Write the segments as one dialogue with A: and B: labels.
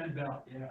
A: And Bell, yeah.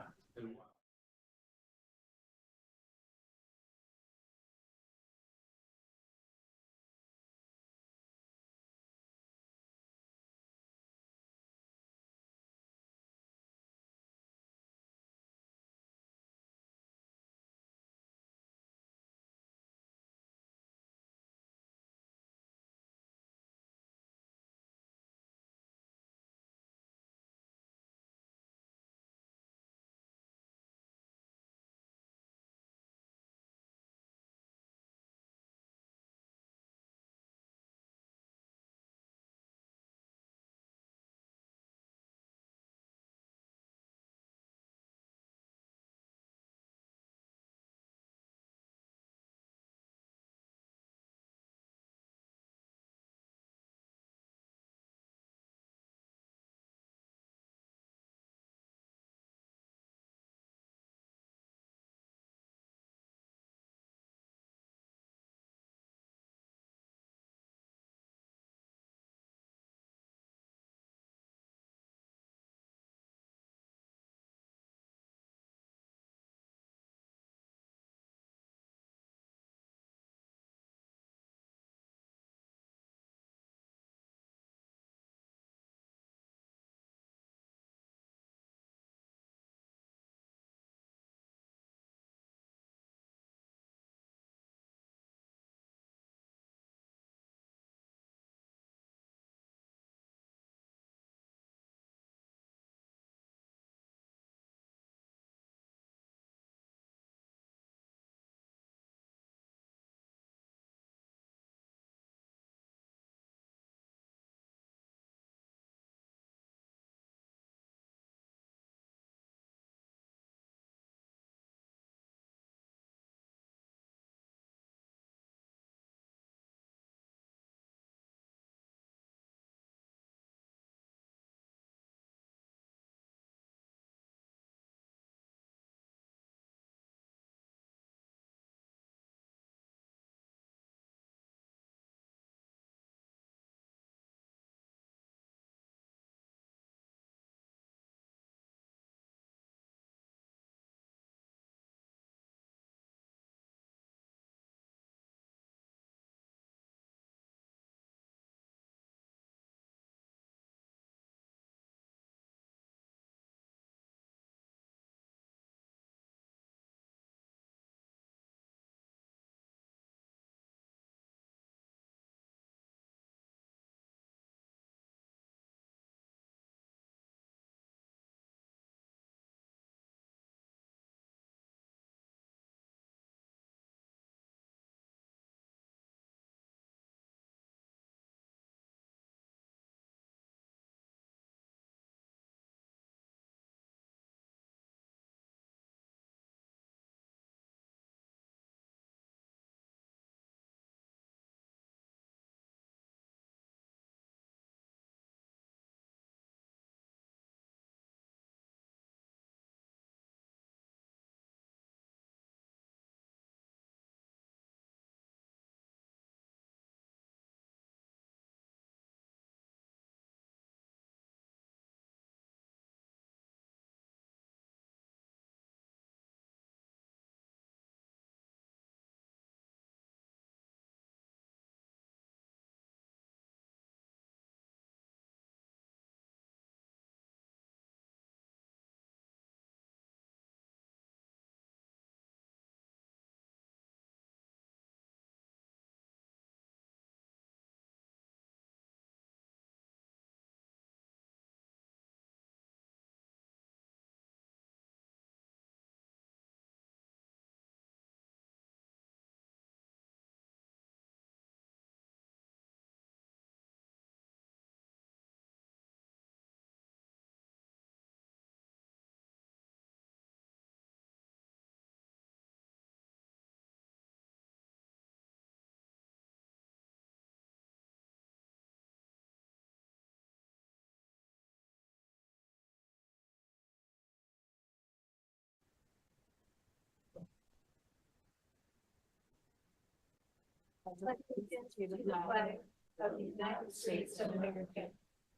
B: To the flag of the United States of America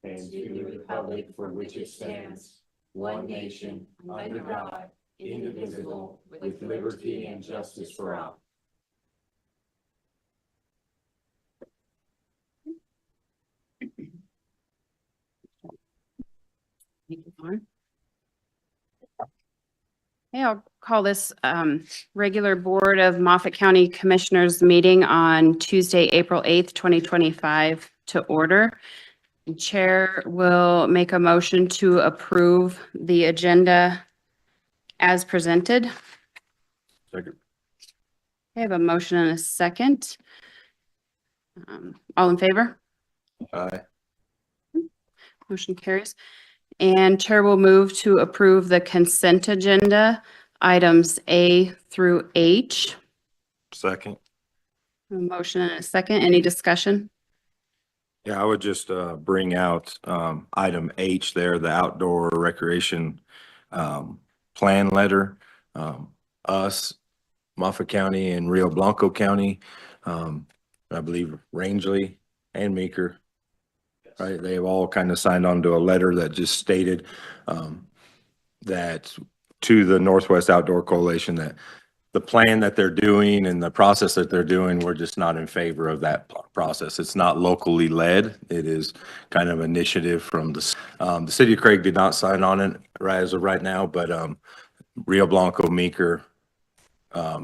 C: and to the republic for which it stands,
A: one nation, under God, indivisible, with liberty and justice for all.
C: Okay, I'll call this regular Board of Moffett County Commissioners meeting on Tuesday, April 8th, 2025 to order. The Chair will make a motion to approve the agenda as presented.
A: Second.
C: I have a motion and a second. All in favor?
A: Aye.
C: Motion carries. And Chair will move to approve the consent agenda, items A through H.
A: Second.
C: A motion and a second. Any discussion?
A: Yeah, I would just bring out item H there, the outdoor recreation plan letter. Us, Moffett County and Rio Blanco County, I believe Rangeley and Meeker, right? They have all kind of signed on to a letter that just stated that to the Northwest Outdoor Coalition that the plan that they're doing and the process that they're doing, we're just not in favor of that process. It's not locally led. It is kind of initiative from the city of Craig did not sign on it right as of right now, but Rio Blanco, Meeker,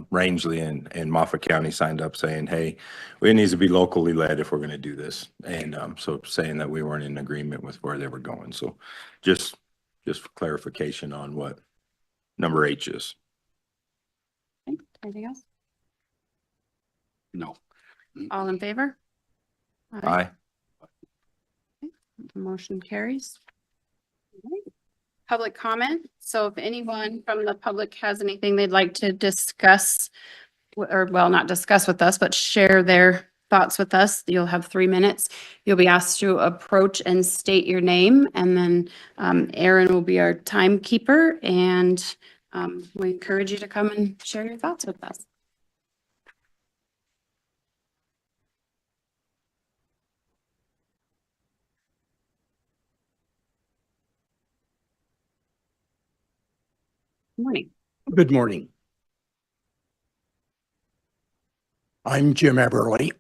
A: Rangeley and Moffett County signed up saying, hey, it needs to be locally led if we're going to do this. And so saying that we weren't in agreement with where they were going. So just for clarification on what number H is.
C: Anything else?
A: No.
C: All in favor?
A: Aye.
C: Motion carries. Public comment. So if anyone from the public has anything they'd like to discuss, or well, not discuss with us, but share their thoughts with us, you'll have 3 minutes. You'll be asked to approach and state your name, and then Aaron will be our timekeeper, and we encourage you to come and share your thoughts with us. Good morning.
D: Good morning. I'm Jim Eberly.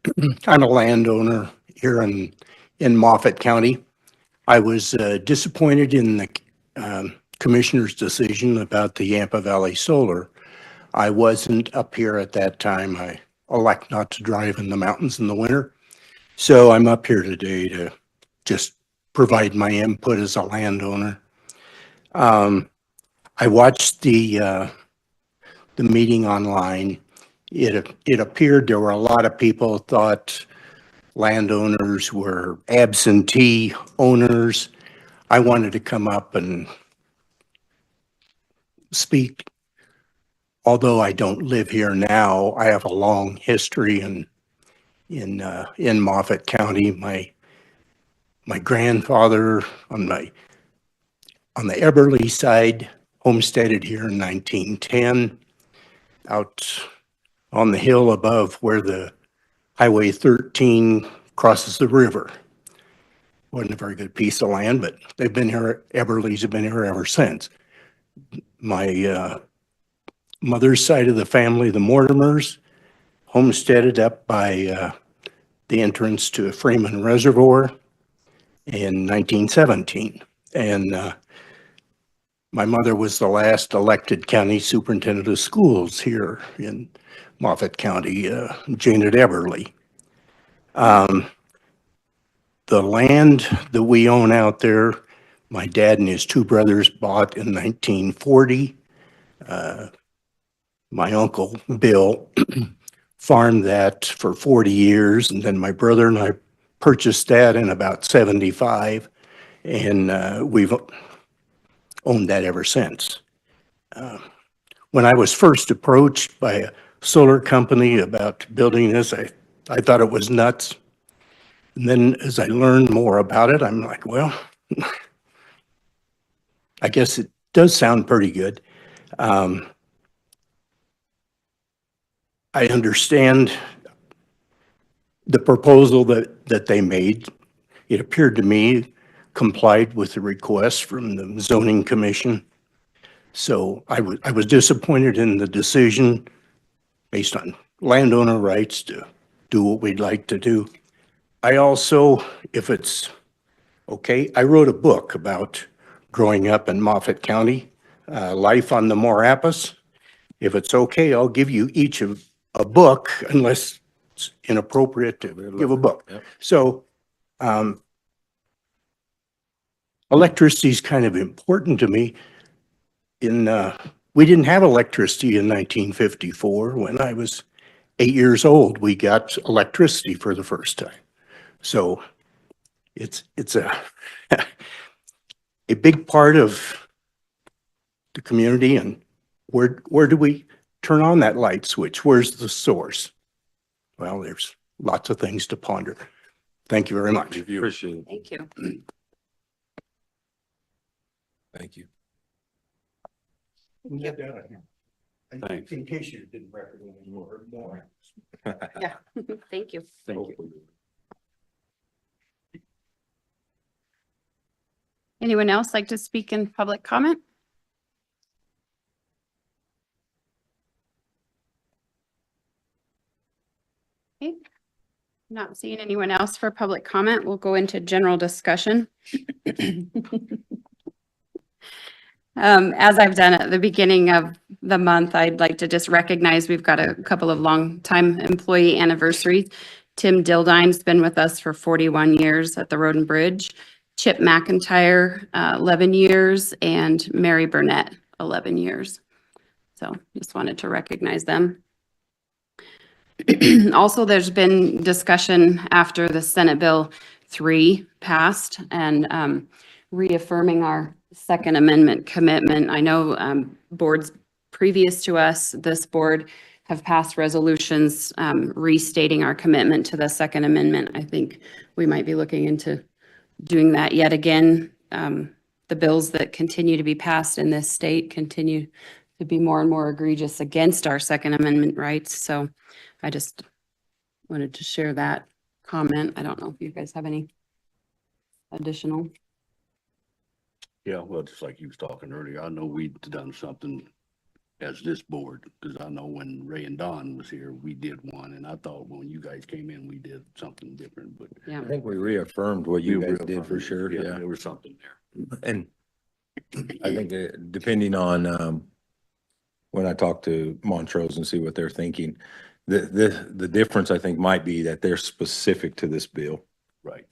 D: I'm a landowner here in Moffett County. I was disappointed in the commissioner's decision about the Yampa Valley Solar. I wasn't up here at that time. I elect not to drive in the mountains in the winter. So I'm up here today to just provide my input as a landowner. I watched the meeting online. It appeared there were a lot of people thought landowners were absentee owners. I wanted to come up and speak. Although I don't live here now, I have a long history in Moffett County. My grandfather on the Eberly side homesteaded here in 1910, out on the hill above where the Highway 13 crosses the river. Wasn't a very good piece of land, but they've been here, Eberly's have been here ever since. My mother's side of the family, the Mortimers, homesteaded up by the entrance to Freeman Reservoir in 1917. And my mother was the last elected county superintendent of schools here in Moffett County, Janet Eberly. The land that we own out there, my dad and his 2 brothers bought in 1940. My uncle, Bill, farmed that for 40 years, and then my brother and I purchased that in about 75, and we've owned that ever since. When I was first approached by a solar company about building this, I thought it was nuts. And then as I learned more about it, I'm like, well, I guess it does sound pretty good. I understand the proposal that they made. It appeared to me complied with the request from the zoning commission. So I was disappointed in the decision based on landowner rights to do what we'd like to do. I also, if it's okay, I wrote a book about growing up in Moffett County, life on the Morapas. If it's okay, I'll give you each of a book unless it's inappropriate to give a book.
A: Yep.
D: So, electricity is kind of important to me. We didn't have electricity in 1954. When I was 8 years old, we got electricity for the first time. So it's a a big part of the community. And where do we turn on that light switch? Where's the source? Well, there's lots of things to ponder. Thank you very much.
A: Appreciate it.
C: Thank you.
A: Thank you.
D: Thanks. In case you didn't recognize more.
C: Yeah, thank you.
A: Thank you.
C: Anyone else like to speak in public comment? Okay. Not seeing anyone else for public comment. We'll go into general discussion. As I've done at the beginning of the month, I'd like to just recognize we've got a couple of long-time employee anniversaries. Tim Dildine's been with us for 41 years at the Road and Bridge. Chip McIntyre, 11 years, and Mary Burnett, 11 years. So just wanted to recognize them. Also, there's been discussion after the Senate Bill 3 passed and reaffirming our Second Amendment commitment. I know boards previous to us, this board, have passed resolutions restating our commitment to the Second Amendment. I think we might be looking into doing that yet again. The bills that continue to be passed in this state continue to be more and more egregious against our Second Amendment rights. So I just wanted to share that comment. I don't know if you guys have any additional.
E: Yeah, well, just like you was talking earlier, I know we'd done something as this board, because I know when Ray and Don was here, we did one, and I thought when you guys came in, we did something different, but.
C: Yeah.
A: I think we reaffirmed what you guys did for sure, yeah.
E: There was something there.
A: And I think that depending on, when I talk to Montrose and see what they're thinking, the difference I think might be that they're specific to this bill.
E: Right.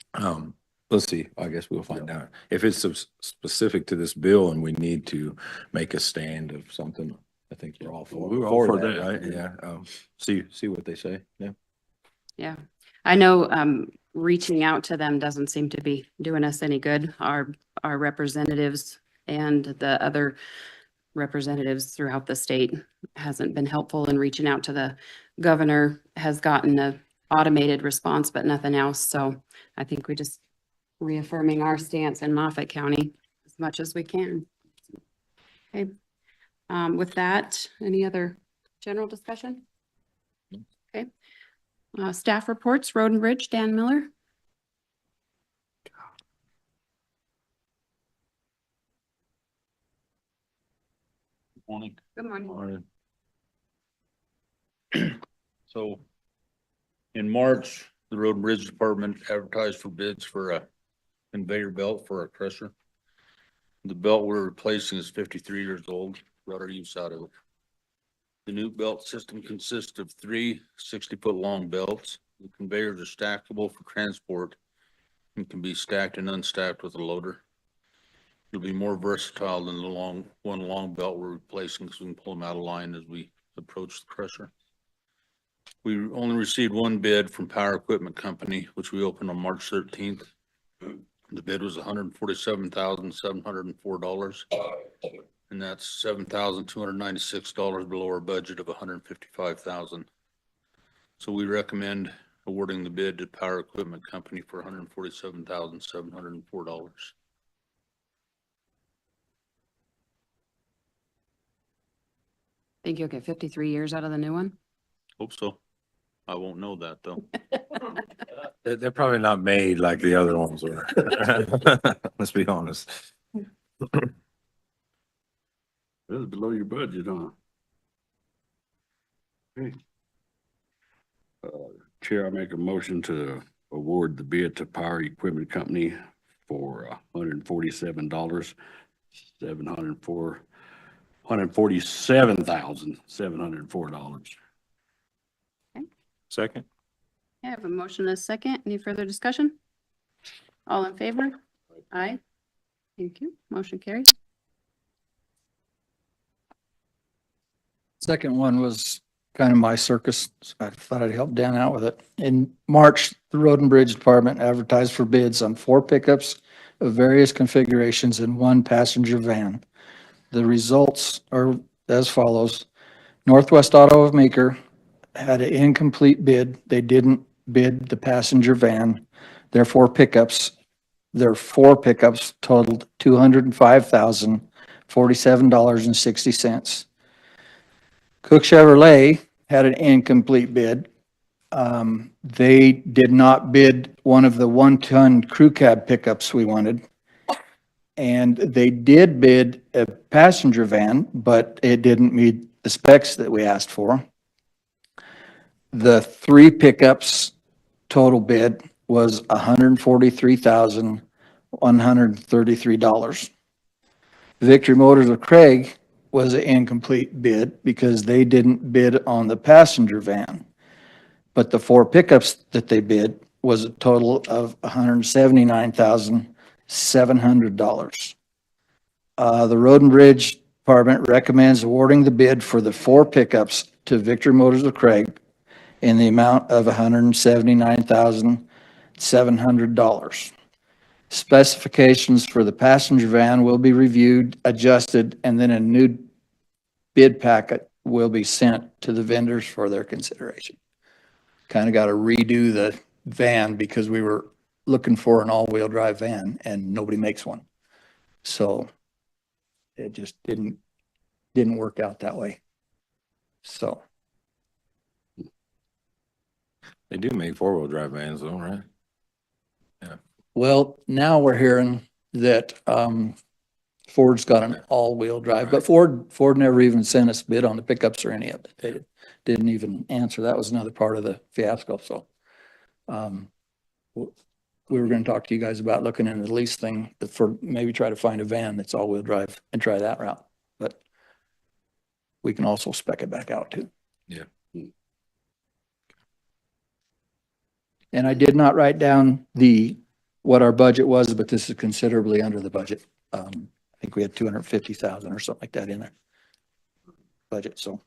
A: Let's see, I guess we'll find out. If it's specific to this bill and we need to make a stand of something, I think we're all for,
E: We're all for
A: that,
E: that.
A: right? Yeah. See what they say. Yeah.
C: Yeah. I know reaching out to them doesn't seem to be doing us any good. Our representatives and the other representatives throughout the state hasn't been helpful in reaching out to the governor, has gotten a automated response, but nothing else. So I think we just reaffirming our stance in Moffett County as much as we can. Okay. With that, any other general discussion? Okay. Staff reports, Road and Bridge, Dan Miller.
E: Morning.
C: Good morning.
A: Morning.
E: So in March, the Road and Bridge Department advertised for bids for a conveyor belt for a crusher. The belt we're replacing is 53 years old, brought our use out of it. The new belt system consists of three 60-foot long belts. The conveyors are stackable for transport and can be stacked and unstacked with a loader. It'll be more versatile than the one long belt we're replacing, because we can pull them out of line as we approach the crusher. We only received one bid from Power Equipment Company, which we opened on March 13th. The bid was $147,704, and that's $7,296 below our budget of $155,000. So we recommend awarding the bid to Power Equipment Company for $147,704.
C: Think you'll get 53 years out of the new one?
E: Hope so. I won't know that though.
A: They're probably not made like the other ones were. Let's be honest.
F: That's below your budget, huh? Okay. Chair, I make a motion to award the bid to Power Equipment Company for $147,704, $147,704.
A: Second?
C: I have a motion and a second. Any further discussion? All in favor? Aye. Thank you. Motion carries.
G: Second one was kind of my circus. I thought I'd help Dan out with it. In March, the Road and Bridge Department advertised for bids on 4 pickups of various configurations and 1 passenger van. The results are as follows. Northwest Auto of Meeker had an incomplete bid. They didn't bid the passenger van. Their 4 pickups totaled $205,047.60. Cook Chevrolet had an incomplete bid. They did not bid one of the 1-ton crew cab pickups we wanted. And they did bid a passenger van, but it didn't meet the specs that we asked for. The 3 pickups total bid was $143,133. Victory Motors of Craig was an incomplete bid because they didn't bid on the passenger van. But the 4 pickups that they bid was a total of $179,700. The Road and Bridge Department recommends awarding the bid for the 4 pickups to Victory Motors of Craig in the amount of $179,700. Specifications for the passenger van will be reviewed, adjusted, and then a new bid packet will be sent to the vendors for their consideration. Kind of got to redo the van because we were looking for an all-wheel drive van and nobody makes one. So it just didn't work out that way. So
A: They do make 4-wheel drive vans though, right?
G: well, now we're hearing that Ford's got an all-wheel drive, but Ford never even sent us a bid on the pickups or any of it. They didn't even answer. That was another part of the fiasco. So we were going to talk to you guys about looking into the lease thing for maybe try to find a van that's all-wheel drive and try that route. But we can also spec it back out too.
A: Yeah.
G: And I did not write down what our budget was, but this is considerably under the budget. I think we had 250,000 or something like that in there. Budget, so.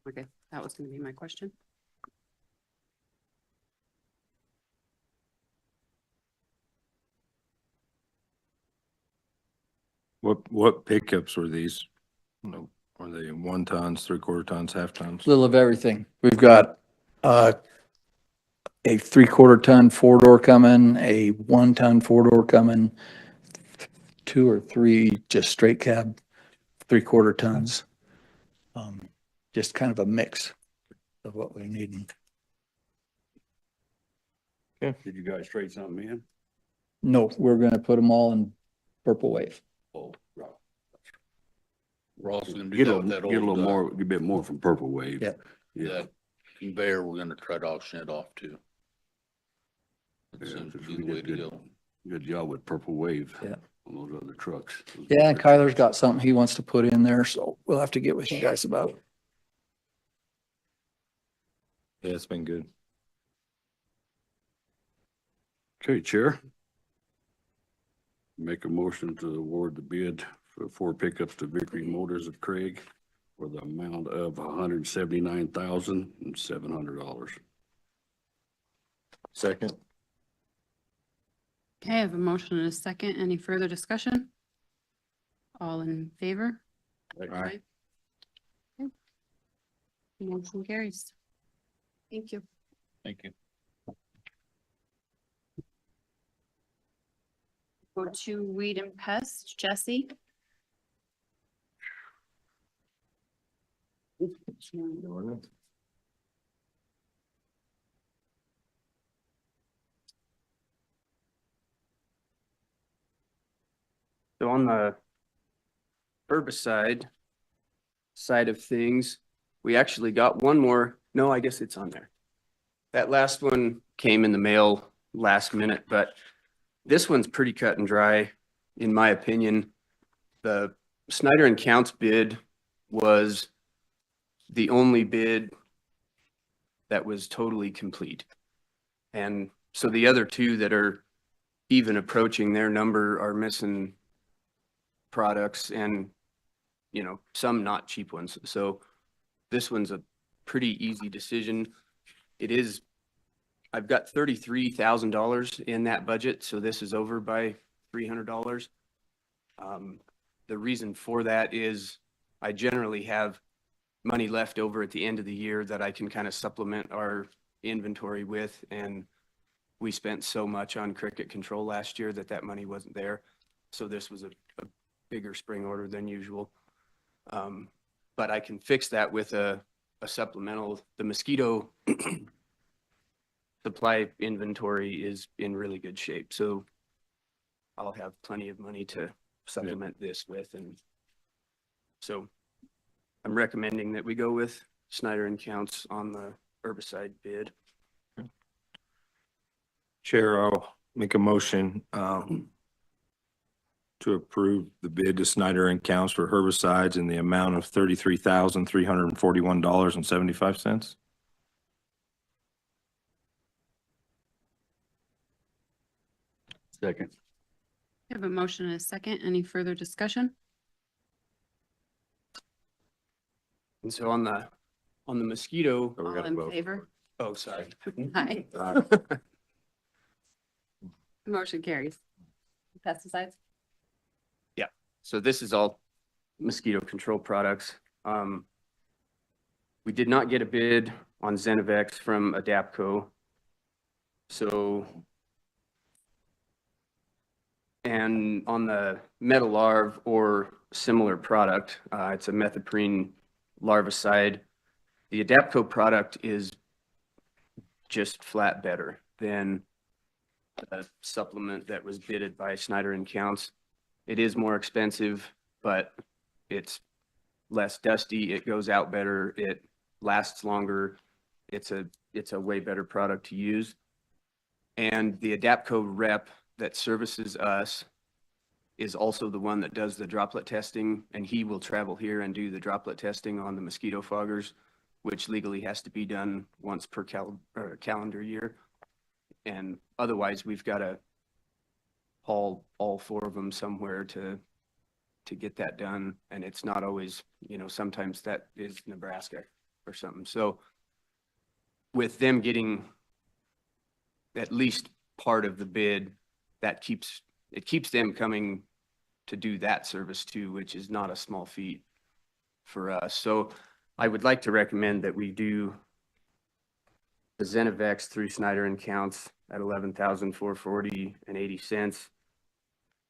C: Okay, that was going to be my question.
A: What pickups were these? No, are they 1 tons, 3/4 tons, half tons?
G: Little of everything. We've got a 3/4 ton 4-door coming, a 1-ton 4-door coming, 2 or 3 just straight cab 3/4 tons. Just kind of a mix of what we need.
F: Did you guys trade something in?
G: No, we're gonna put them all in Purple Wave.
F: Oh, right.
E: We're also gonna do
F: Get a
E: that with that
F: little, get a
E: old,
F: little more, a bit more from Purple Wave.
G: Yeah.
F: Yeah.
E: that conveyor, we're gonna try to auction it off too. That
F: Yeah,
E: seems to
F: we
E: be the way
F: did
E: to go.
F: Good job with Purple Wave.
G: Yeah.
F: On those other trucks.
G: Yeah, and Kyler's got something he wants to put in there, so we'll have to get with you guys about it.
A: Yeah, it's been good.
F: Okay, Chair. Make a motion to award the bid for 4 pickups to Victory Motors of Craig for the amount of $179,700.
A: Second?
C: Okay, I have a motion and a second. Any further discussion? All in favor?
A: Aye.
C: Okay. Motion carries. Thank you.
E: Thank you.
C: Go to weed and pest, Jesse.
H: on the herbicide side of things, we actually got one more. No, I guess it's on there. That last one came in the mail last minute, but this one's pretty cut and dry, in my opinion. The Snyder and Counts bid was the only bid that was totally complete. And so the other two that are even approaching their number are missing products and, you know, some not cheap ones. So this one's a pretty easy decision. It is, I've got $33,000 in that budget, so this is over by $300. The reason for that is I generally have money left over at the end of the year that I can kind of supplement our inventory with, and we spent so much on cricket control last year that that money wasn't there. So this was a bigger spring order than usual. But I can fix that with a supplemental. The mosquito supply inventory is in really good shape, so I'll have plenty of money to supplement this with. And so I'm recommending that we go with Snyder and Counts on the herbicide bid.
A: Chair, I'll make a motion to approve the bid to Snyder and Counts for herbicides in the amount of $33,341.75.
F: Second.
C: We have a motion and a second. Any further discussion?
H: And so on the mosquito,
A: So we
C: All
A: gotta
C: in
A: vote.
C: favor?
H: oh, sorry.
C: Aye. Motion carries. Pesticides?
H: So this is all mosquito control products. We did not get a bid on Zenivex from Adapco. So, and on the Metalarv or similar product, it's a methoprene larvicide. The Adapco product is just flat better than a supplement that was bidded by Snyder and Counts. It is more expensive, but it's less dusty. It goes out better. It lasts longer. It's a way better product to use. And the Adapco rep that services us is also the one that does the droplet testing, and he will travel here and do the droplet testing on the mosquito foggers, which legally has to be done once per calendar year. And otherwise, we've got to haul all four of them somewhere to get that done. And it's not always, you know, sometimes that is Nebraska or something. So with them getting at least part of the bid, it keeps them coming to do that service too, which is not a small feat for us. So I would like to recommend that we do the Zenivex through Snyder and Counts at $11,440.80,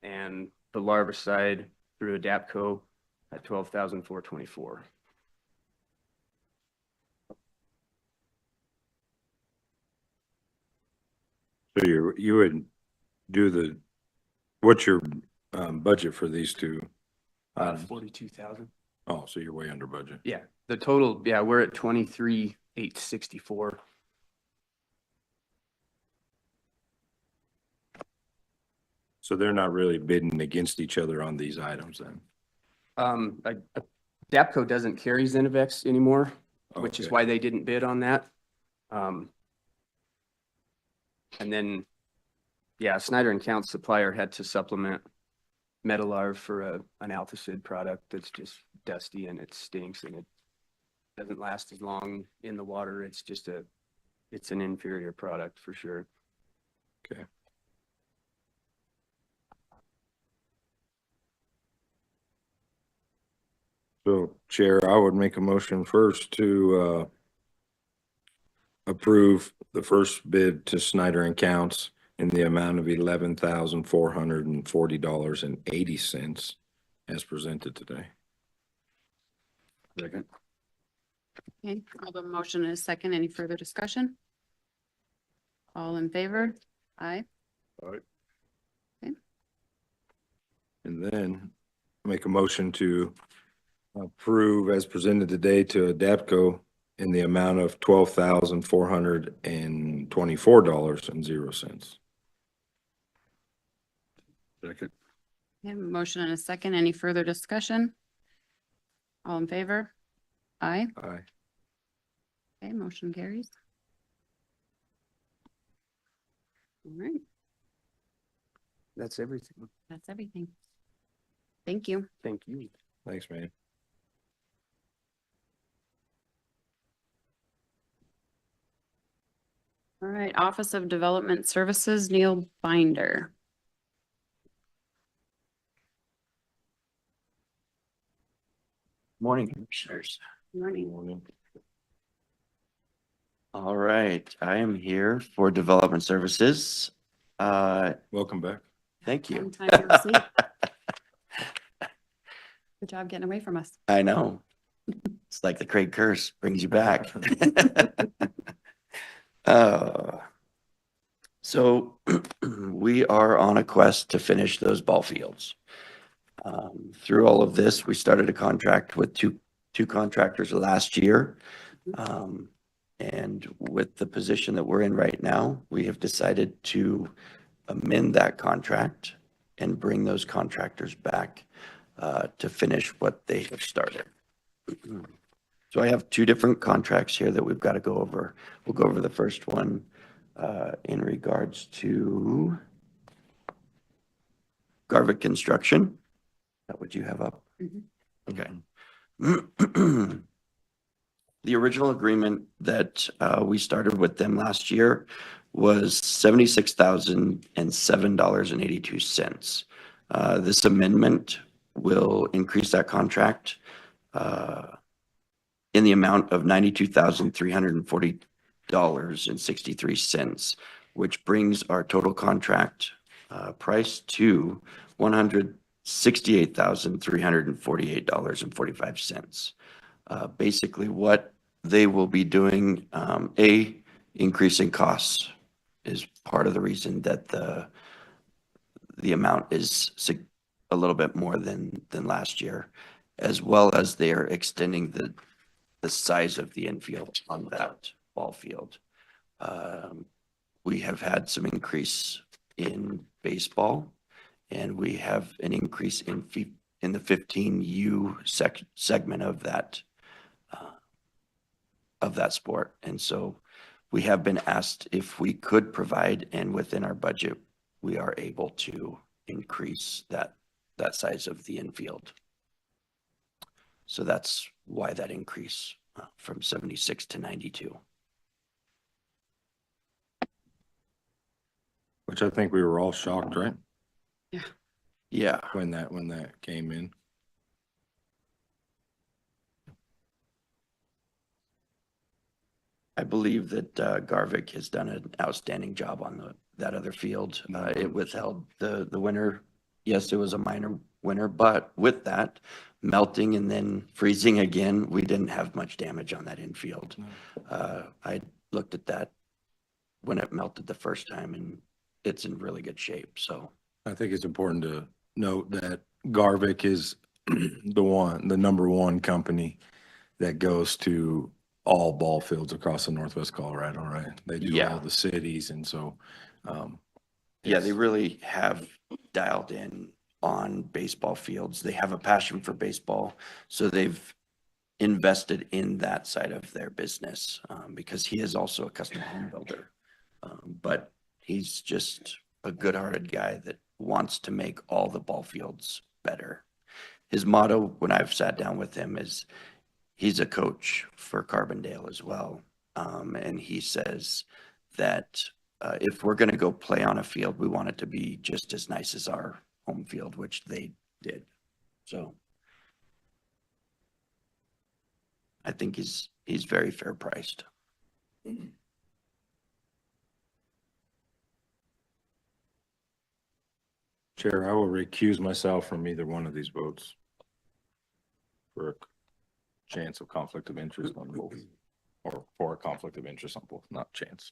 H: and the larvicide through Adapco at $12,424.
A: So you would do what's your budget for these two?
H: 42,000.
A: Oh, so you're way under budget.
H: Yeah, the total, yeah, we're at 23,864.
A: So they're not really bidding against each other on these items then?
H: Adapco doesn't carry Zenivex anymore, which is
A: Okay.
H: why they didn't bid on that. And then, yeah, Snyder and Counts supplier had to supplement Metalarv for an Althacid product that's just dusty and it stinks and it doesn't last as long in the water. It's just it's an inferior product for sure.
A: Okay. So Chair, I would make a motion first to approve the first bid to Snyder and Counts in the amount of $11,440.80 as presented today.
F: Second.
C: Okay, I have a motion and a second. Any further discussion? All in favor? Aye.
A: And And then make a motion to approve as presented today to Adapco in the amount of $12,424.00.
F: Second.
C: We have a motion and a second. Any further discussion? All in favor? Aye.
A: Aye.
C: Okay, motion carries. All right,
H: That's everything.
C: that's everything. Thank you.
H: Thank you.
A: Thanks, man.
C: All right, Office of Development Services, Neil Binder.
I: Morning, Commissioners.
C: Morning.
I: All right, I am here for Development Services.
A: Welcome back.
I: Thank you.
C: Long time no see. Good job getting away from us.
I: I know. It's like the Craig curse brings you back. So we are on a quest to finish those ball fields. Through all of this, we started a contract with two contractors last year. And with the position that we're in right now, we have decided to amend that contract and bring those contractors back to finish what they have started. So I have two different contracts here that we've got to go over. We'll go over the first one in regards to Garvik Construction. Is that what you have up? Okay. The original agreement that we started with them last year was $76,007.82. This amendment will increase that contract in the amount of $92,340.63, which brings our total contract price to $168,348.45. Basically, what they will be doing, increasing costs is part of the reason that the amount is a little bit more than last year, as well as they are extending the size of the infield on that ball field. We have had some increase in baseball, and we have an increase in the 15U segment of that sport. And so we have been asked if we could provide, and within our budget, we are able to increase that size of the infield. So that's why that increase from 76 to 92.
A: Which I think we were all shocked, right?
I: Yeah.
A: When that came in.
I: I believe that Garvik has done an outstanding job on that other field. It withheld the winter. Yes, it was a minor winter, but with that melting and then freezing again, we didn't have much damage on that infield. I looked at that when it melted the first time, and it's in really good shape. So
A: I think it's important to note that Garvik is the number one company that goes to all ball fields across the Northwest Colorado, right? They do
I: Yeah.
A: all the cities, and so,
I: yeah, they really have dialed in on baseball fields. They have a passion for baseball, so they've invested in that side of their business, because he is also a custom home builder. But he's just a good-hearted guy that wants to make all the ball fields better. His motto, when I've sat down with him, is he's a coach for Carbondale as well. And he says that if we're going to go play on a field, we want it to be just as nice as our home field, which they did. So I think he's very fair priced.
A: Chair, I will recuse myself from either one of these votes for a chance of conflict of interest on both, or for a conflict of interest on both, not chance.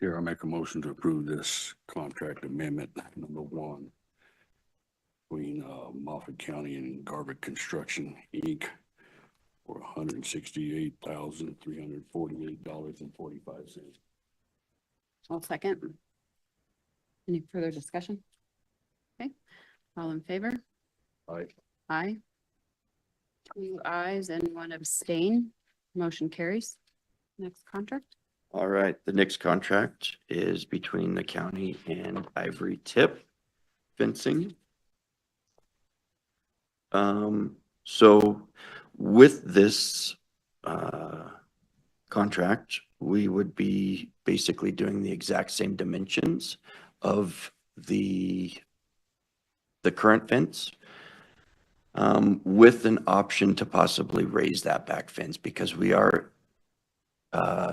F: Chair, I make a motion to approve this contract amendment number 1 between Moffett County and Garbutt Construction, Inc. for $168,348.45.
C: I'll second. Any further discussion? Okay, all in favor?
F: Aye.
C: Aye. 2 ayes and 1 abstain. Motion carries. Next contract.
I: All right, the next contract is between the county and Ivory Tip Fencing. So with this contract, we would be basically doing the exact same dimensions of the current fence, with an option to possibly raise that back fence because we are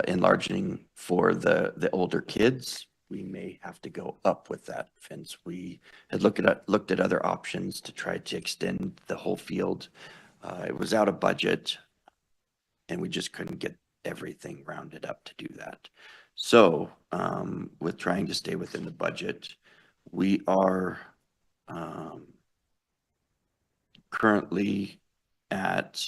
I: enlarging for the older kids. We may have to go up with that fence. We had looked at other options to try to extend the whole field. It was out of budget, and we just couldn't get everything rounded up to do that. So, with trying to stay within the budget, we are currently at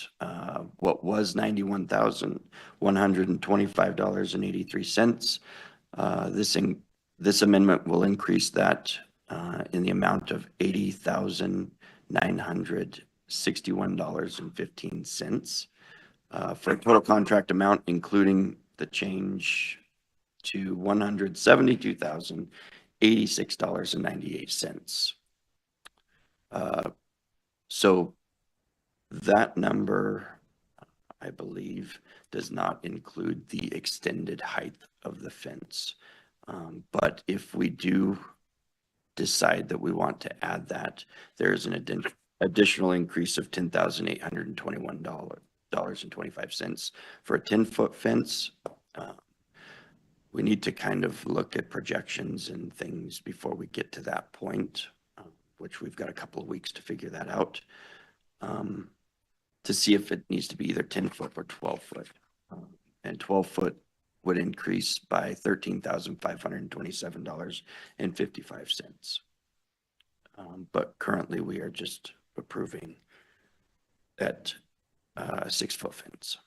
I: what was $91,125.83. This amendment will increase that in the amount of $80,961.15 for a total contract amount, including the change to $172,086.98. So that number, I believe, does not include the extended height of the fence. But if we do decide that we want to add that, there's an additional increase of $10,821.25 for a 10-foot fence. We need to kind of look at projections and things before we get to that point, which we've got a couple of weeks to figure that out, to see if it needs to be either 10-foot or 12-foot. And 12-foot would increase by $13,527.55. But currently, we are just approving that 6-foot fence.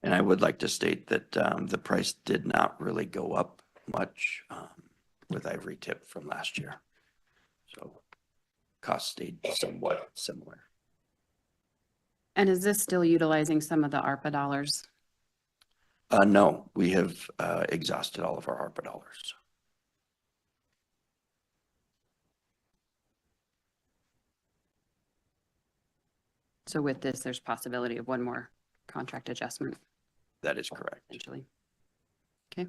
I: And I would like to state that the price did not really go up much with Ivory Tip from last year. So costs stayed somewhat similar.
C: And is this still utilizing some of the ARPA dollars?
I: No, we have exhausted all of our ARPA dollars.
C: So with this, there's possibility of one more contract adjustment
I: That is correct.
C: potentially. Okay.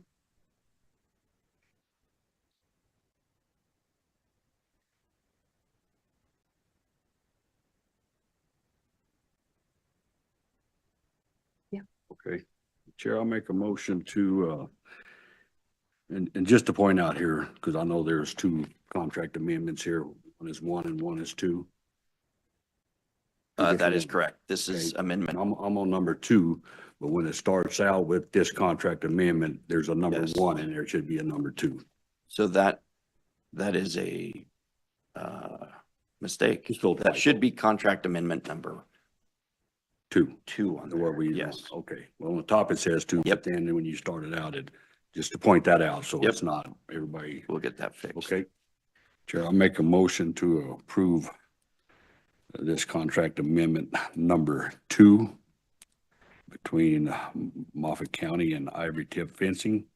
F: Okay. Chair, I'll make a motion to, and just to point out here, because I know there's 2 contract amendments here. One is 1 and 1 is 2.
I: That is correct. This is
F: Okay.
I: amendment.
F: I'm on number 2, but when it starts out with this contract amendment, there's a number
I: Yes.
F: 1 and there should be a number 2.
I: So that is a mistake.
F: It's still
I: That should be contract amendment number
F: 2.
I: 2 on
F: The what
I: there.
F: we,
I: Yes.
F: okay. Well, on the top it says 2,
I: Yep.
F: but then when you started out, just to point that out, so
I: Yep.
F: it's not everybody.
I: We'll get that fixed.
F: Okay. Chair, I'll make a motion to approve this contract amendment number 2 between Moffett County and Ivory Tip Fencing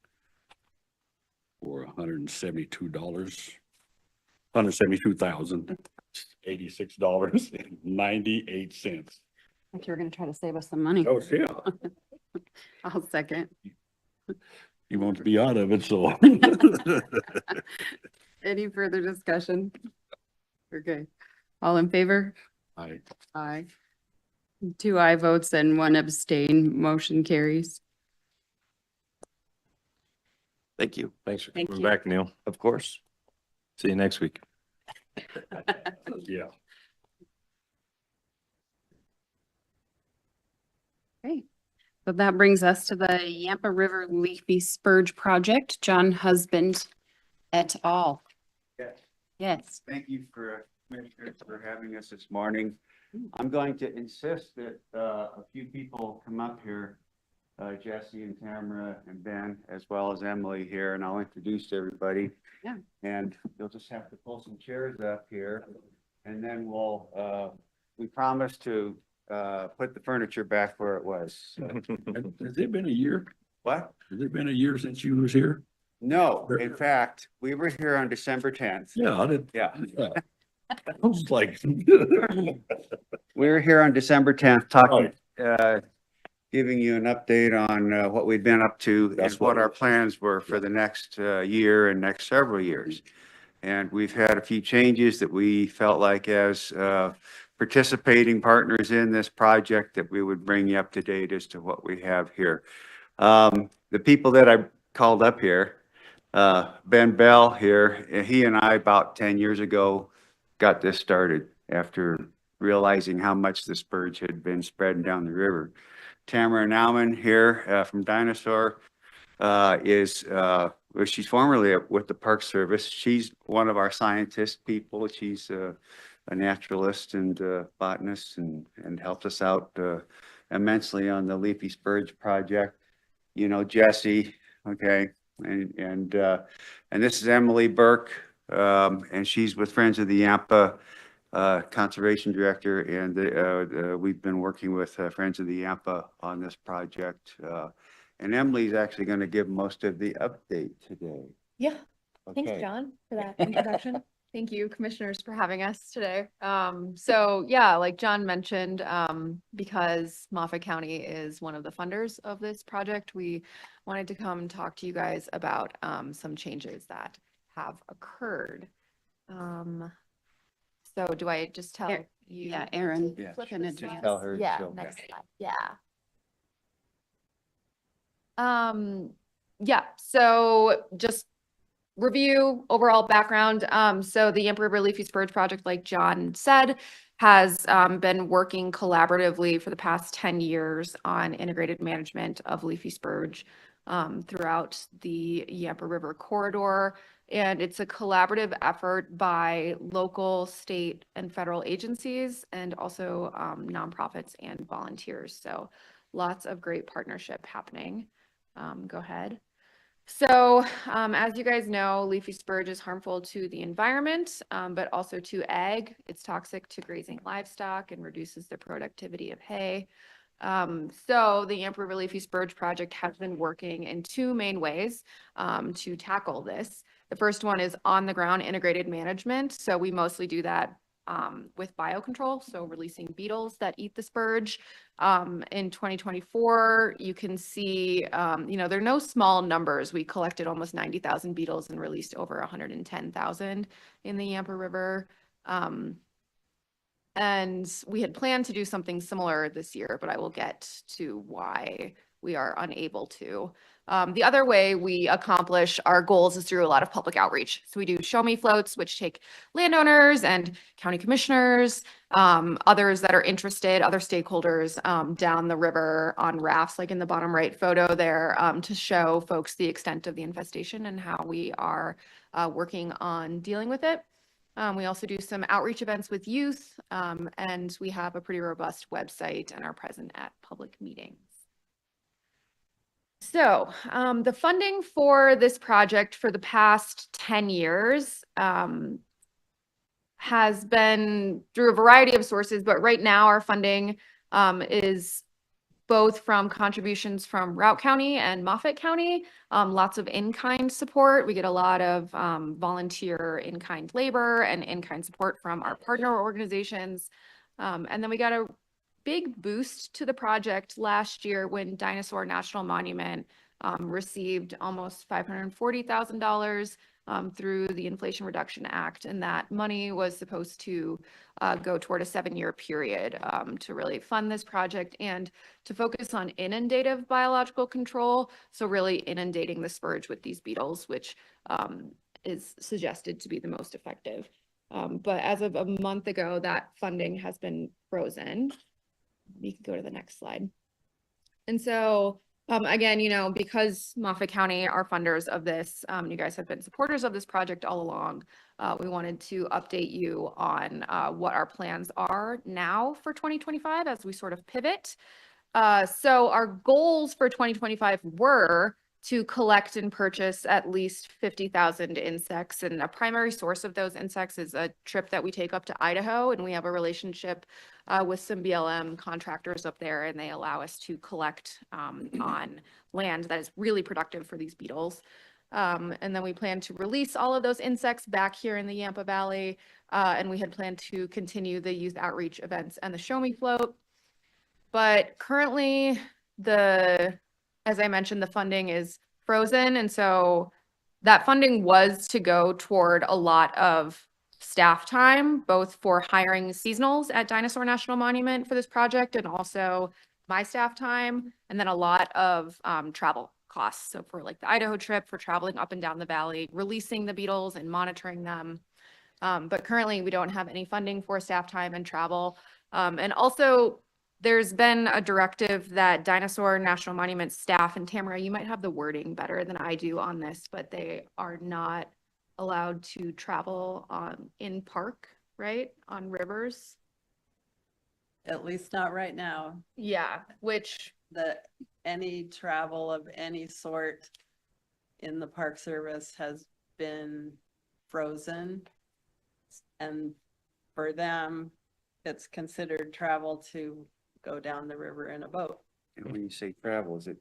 F: for $172,086.98.
C: I thought you were going to try to save us some money.
F: Oh, yeah.
C: I'll second.
F: He wants to be out of it, so.
C: Any further discussion? Okay. All in favor?
F: Aye.
C: Aye. 2 aye votes and 1 abstain. Motion carries.
I: Thank you.
A: Thanks for
C: Thank
A: coming
C: you.
A: back, Neil.
I: Of course.
A: See you next week.
F: Yeah.
C: Okay, so that brings us to the Yampa River Leafy Spurge Project, John Husband et al.
J: Yes.
C: Yes.
J: Thank you for, Commissioners, for having us this morning. I'm going to insist that a few people come up here, Jesse and Tamara and Ben, as well as Emily here, and I'll introduce everybody.
C: Yeah.
J: And you'll just have to pull some chairs up here, and then we promise to put the furniture back where it was.
F: Has it been a year?
J: What?
F: Has it been a year since you was here?
J: No, in fact, we were here on December 10th.
F: Yeah, I did.
J: Yeah.
F: I was like.
J: We were here on December 10th talking, giving you an update on what we've been up to and
F: That's
J: what
F: what-
J: our plans were for the next year and next several years. And we've had a few changes that we felt like as participating partners in this project that we would bring you up to date as to what we have here. The people that I called up here, Ben Bell here, he and I about 10 years ago got this started after realizing how much the spurge had been spreading down the river. Tamara Nauman here from Dinosaur she's formerly with the Park Service. She's one of our scientist people. She's a naturalist and botanist and helped us out immensely on the Leafy Spurge project. You know, Jesse, okay, and this is Emily Burke, and she's with Friends of the Yampa, Conservation Director, and we've been working with Friends of the Yampa on this project. And Emily's actually going to give most of the update today.
B: Yeah, thanks,
J: Okay.
B: John, for that introduction. Thank you, commissioners, for having us today. So yeah, like John mentioned, because Moffat County is one of the funders of this project, we wanted to come talk to you guys about some changes that have occurred. So do I just tell
C: Aaron-
B: you?
C: Yeah, Aaron.
J: Yeah,
B: Flip
C: can
B: the
C: advance.
B: slides?
J: Tell her
B: Yeah,
J: she'll-
B: next slide. Yeah. Yeah, so just review overall background. So the Yampa River Leafy Spurge Project, like John said, has been working collaboratively for the past 10 years on integrated management of leafy spurge throughout the Yampa River corridor. And it's a collaborative effort by local, state, and federal agencies, and also nonprofits and volunteers. So lots of great partnership happening. Go ahead. So, as you guys know, leafy spurge is harmful to the environment, but also to ag. It's toxic to grazing livestock and reduces the productivity of hay. So the Yampa River Leafy Spurge Project has been working in two main ways to tackle this. The first one is on the ground integrated management. So we mostly do that with biocontrol, so releasing beetles that eat the spurge. In 2024, you can see, there are no small numbers. We collected almost 90,000 beetles and released over 110,000 in the Yampa River. And we had planned to do something similar this year, but I will get to why we are unable to. The other way we accomplish our goals is through a lot of public outreach. So we do show me floats, which take landowners and county commissioners, others that are interested, other stakeholders down the river on rafts, like in the bottom right photo there, to show folks the extent of the infestation and how we are working on dealing with it. We also do some outreach events with youth, and we have a pretty robust website and are present at public meetings. So the funding for this project for the past 10 years has been through a variety of sources, but right now our funding is both from contributions from Routt County and Moffat County, lots of in-kind support. We get a lot of volunteer in-kind labor and in-kind support from our partner organizations. And then we got a big boost to the project last year when Dinosaur National Monument received almost $540,000 through the Inflation Reduction Act. And that money was supposed to go toward a 7-year period to really fund this project and to focus on inundative biological control. So really inundating the spurge with these beetles, which is suggested to be the most effective. But as of a month ago, that funding has been frozen. You can go to the next slide. And so, again, because Moffett County are funders of this, you guys have been supporters of this project all along. We wanted to update you on what our plans are now for 2025 as we sort of pivot. So our goals for 2025 were to collect and purchase at least 50,000 insects. And a primary source of those insects is a trip that we take up to Idaho, and we have a relationship with some BLM contractors up there, and they allow us to collect on land that is really productive for these beetles. And then we plan to release all of those insects back here in the Yampa Valley. And we had planned to continue the youth outreach events and the Show Me Float. But currently, as I mentioned, the funding is frozen. And so that funding was to go toward a lot of staff time, both for hiring seasonals at Dinosaur National Monument for this project and also my staff time, and then a lot of travel costs. So for like the Idaho trip, for traveling up and down the valley, releasing the beetles and monitoring them. But currently we don't have any funding for staff time and travel. And also there's been a directive that Dinosaur National Monument staff, and Tamara, you might have the wording better than I do on this, but they are not allowed to travel in park, right? On rivers.
K: At least not right now.
B: Yeah, which
K: Any travel of any sort in the Park Service has been frozen. And for them, it's considered travel to go down the river in a boat.
J: And when you say travel, is it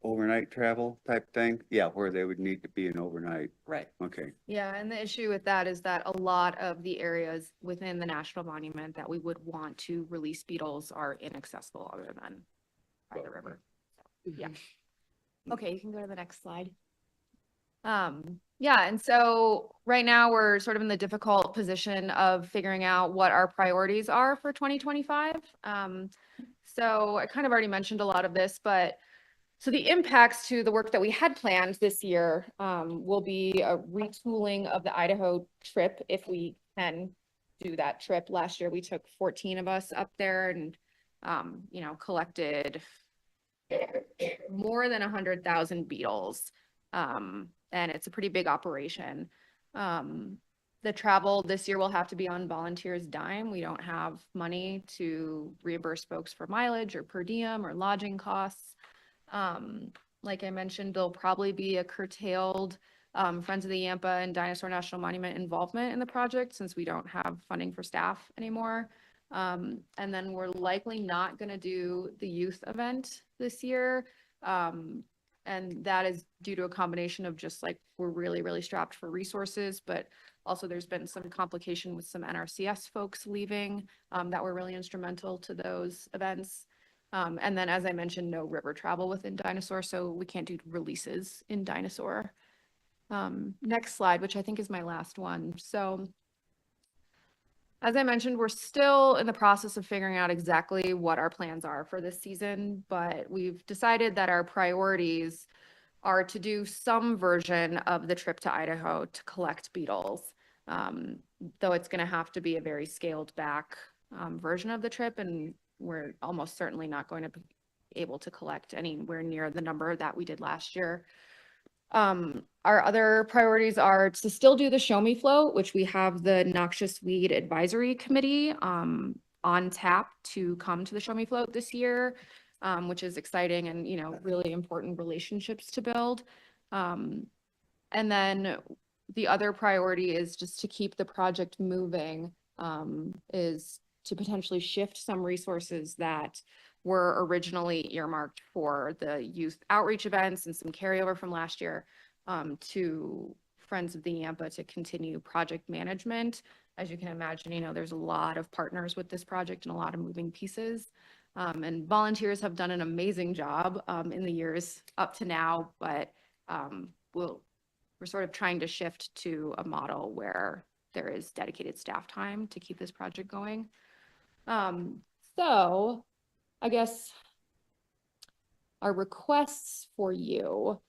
J: overnight travel type thing? Yeah, where they would need to be an overnight.
K: Right.
J: Okay.
B: yeah, and the issue with that is that a lot of the areas within the national monument that we would want to release beetles are inaccessible other than by the river. Yeah. Okay, you can go to the next slide. Yeah, and so right now we're sort of in the difficult position of figuring out what our priorities are for 2025. So I kind of already mentioned a lot of this, but so the impacts to the work that we had planned this year will be a retooling of the Idaho trip if we can do that trip. Last year we took 14 of us up there and collected more than 100,000 beetles. And it's a pretty big operation. The travel this year will have to be on volunteers' dime. We don't have money to reimburse folks for mileage or per diem or lodging costs. Like I mentioned, there'll probably be a curtailed Friends of the Yampa and Dinosaur National Monument involvement in the project since we don't have funding for staff anymore. And then we're likely not going to do the youth event this year. And that is due to a combination of just like, we're really, really strapped for resources, but also there's been some complication with some NRCS folks leaving that were really instrumental to those events. And then, as I mentioned, no river travel within Dinosaur, so we can't do releases in Dinosaur. Next slide, which I think is my last one. So as I mentioned, we're still in the process of figuring out exactly what our plans are for this season, but we've decided that our priorities are to do some version of the trip to Idaho to collect beetles, though it's going to have to be a very scaled back version of the trip, and we're almost certainly not going to be able to collect anywhere near the number that we did last year. Our other priorities are to still do the Show Me Float, which we have the Noxious Weed Advisory Committee on tap to come to the Show Me Float this year, which is exciting and, really important relationships to build. And then the other priority is just to keep the project moving, is to potentially shift some resources that were originally earmarked for the youth outreach events and some carryover from last year to Friends of the Yampa to continue project management. As you can imagine, there's a lot of partners with this project and a lot of moving pieces. And volunteers have done an amazing job in the years up to now, but we're sort of trying to shift to a model where there is dedicated staff time to keep this project going. So I guess our requests for you.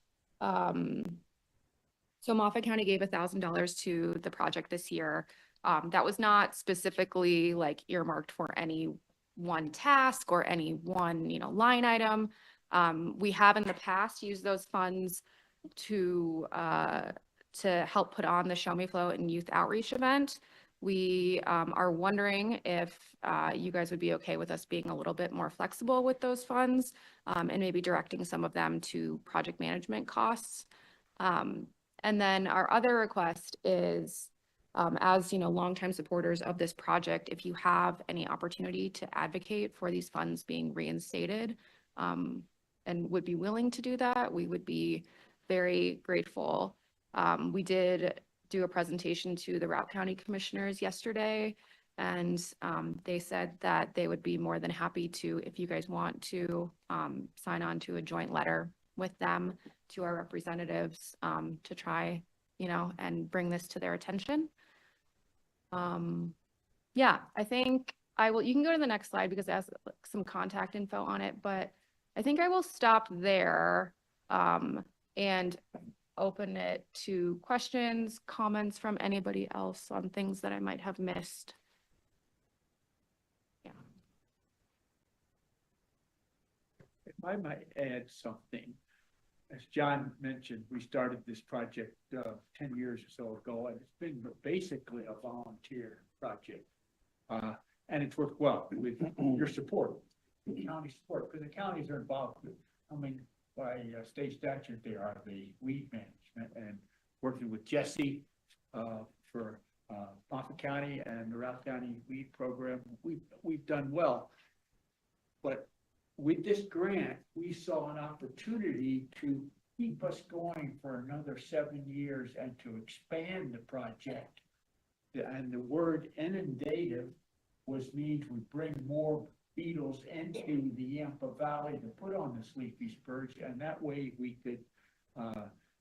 B: So Moffett County gave $1,000 to the project this year. That was not specifically like earmarked for any one task or any one, line item. We have in the past used those funds to help put on the Show Me Float and youth outreach event. We are wondering if you guys would be okay with us being a little bit more flexible with those funds and maybe directing some of them to project management costs. And then our other request is, as you know, longtime supporters of this project, if you have any opportunity to advocate for these funds being reinstated and would be willing to do that, we would be very grateful. We did do a presentation to the Routt County Commissioners yesterday, and they said that they would be more than happy to, if you guys want to, sign on to a joint letter with them to our representatives to try, you know, and bring this to their attention. Yeah, I think I will, you can go to the next slide because it has some contact info on it, but I think I will stop there and open it to questions, comments from anybody else on things that I might have missed. Yeah.
L: If I might add something, as John mentioned, we started this project 10 years or so ago, and it's been basically a volunteer project. And it's worked well with your support, county support, because the counties are involved with, I mean, by state statute, they are the weed management, and working with Jesse for Moffett County and the Routt County weed program, we've done well. But with this grant, we saw an opportunity to keep us going for another 7 years and to expand the project. And the word inundative means we bring more beetles into the Yampa Valley to put on the sleepy spurge, and that way we could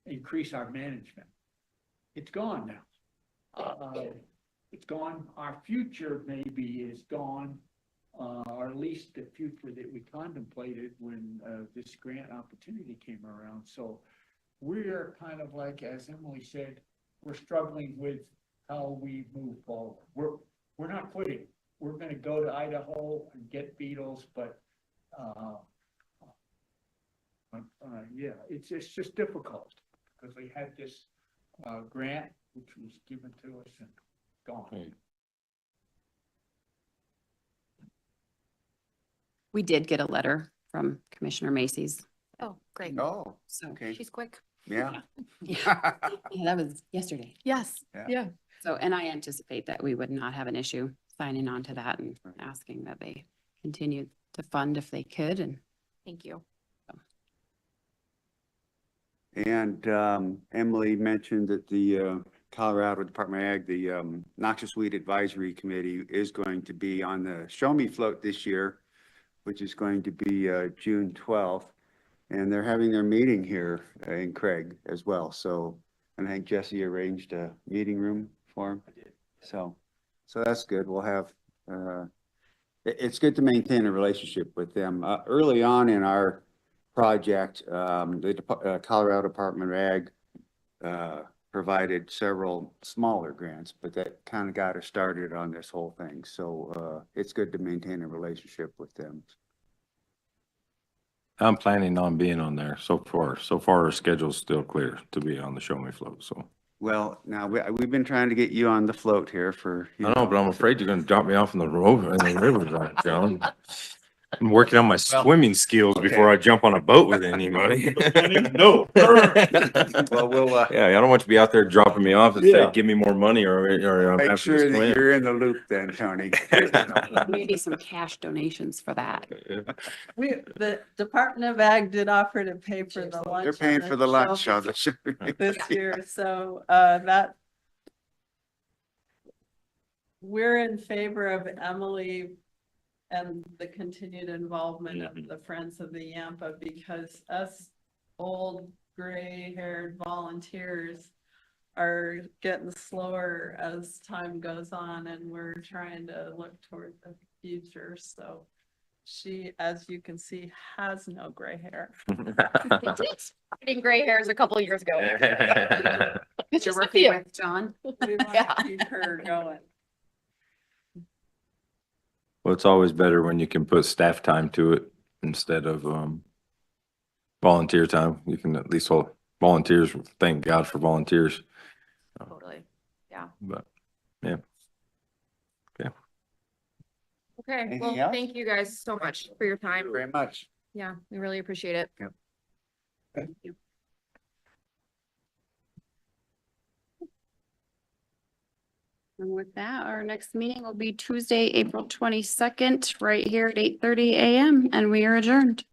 L: increase our management. It's gone now. It's gone. Our future maybe is gone, or at least the future that we contemplated when this grant opportunity came around. So we're kind of like, as Emily said, we're struggling with how we move forward. We're not quitting. We're going to go to Idaho and get beetles, but yeah, it's just difficult because we had this grant which was given to us and gone.
C: We did get a letter from Commissioner Macy's.
B: Oh, great.
J: Oh,
C: So,
J: okay,
B: She's quick.
J: yeah.
C: yeah, that was yesterday.
B: Yes.
J: Yeah.
B: Yeah.
C: So, and I anticipate that we would not have an issue signing on to that and asking that they continue to fund if they could. And
B: Thank you.
J: And Emily mentioned that the Colorado Department of Ag, the Noxious Weed Advisory Committee is going to be on the Show Me Float this year, which is going to be June 12th. And they're having their meeting here in Craig as well. So, and I think Jesse arranged a meeting room for him. So that's good. We'll have, it's good to maintain a relationship with them. Early on in our project, the Colorado Department of Ag provided several smaller grants, but that kind of got us started on this whole thing. So it's good to maintain a relationship with them.
A: I'm planning on being on there so far. So far, our schedule's still clear to be on the Show Me Float, so.
J: Well, now we've been trying to get you on the float here for.
A: I know, but I'm afraid you're gonna drop me off in the road, in the river, John. I'm working on my swimming skills before I jump on a boat with anybody. No.
J: Well, we'll
A: Yeah, I don't want you to be out there dropping me off and say,
J: Yeah.
A: give me more money or I'm
J: make
A: having
J: sure
A: to
J: that
A: swim.
J: you're in the loop then, Tony.
C: maybe some cash donations for that.
K: The Department of Ag did offer to pay for the lunch.
J: They're paying
K: on
J: for the lunch,
K: shelf
J: so
K: this year, so that we're in favor of Emily and the continued involvement of the Friends of the Yampa, because us old gray-haired volunteers are getting slower as time goes on, and we're trying to look toward the future. So she, as you can see, has no gray hair.
B: Getting gray hairs a couple of years ago.
C: You're
B: Just a
C: working
B: few.
C: with John.
K: We want
B: Yeah.
K: to keep her going.
A: Well, it's always better when you can put staff time to it instead of, volunteer time. You can at least hold volunteers, thank God for volunteers.
B: Totally. Yeah.
A: But, yeah.
B: Okay.
J: Anything
B: Well,
J: else?
B: thank you guys so much for your time.
J: Very much.
B: Yeah, we really appreciate it.
C: And with that, our next meeting will be Tuesday, April 22nd, right here at 8:30 a.m. and we are adjourned.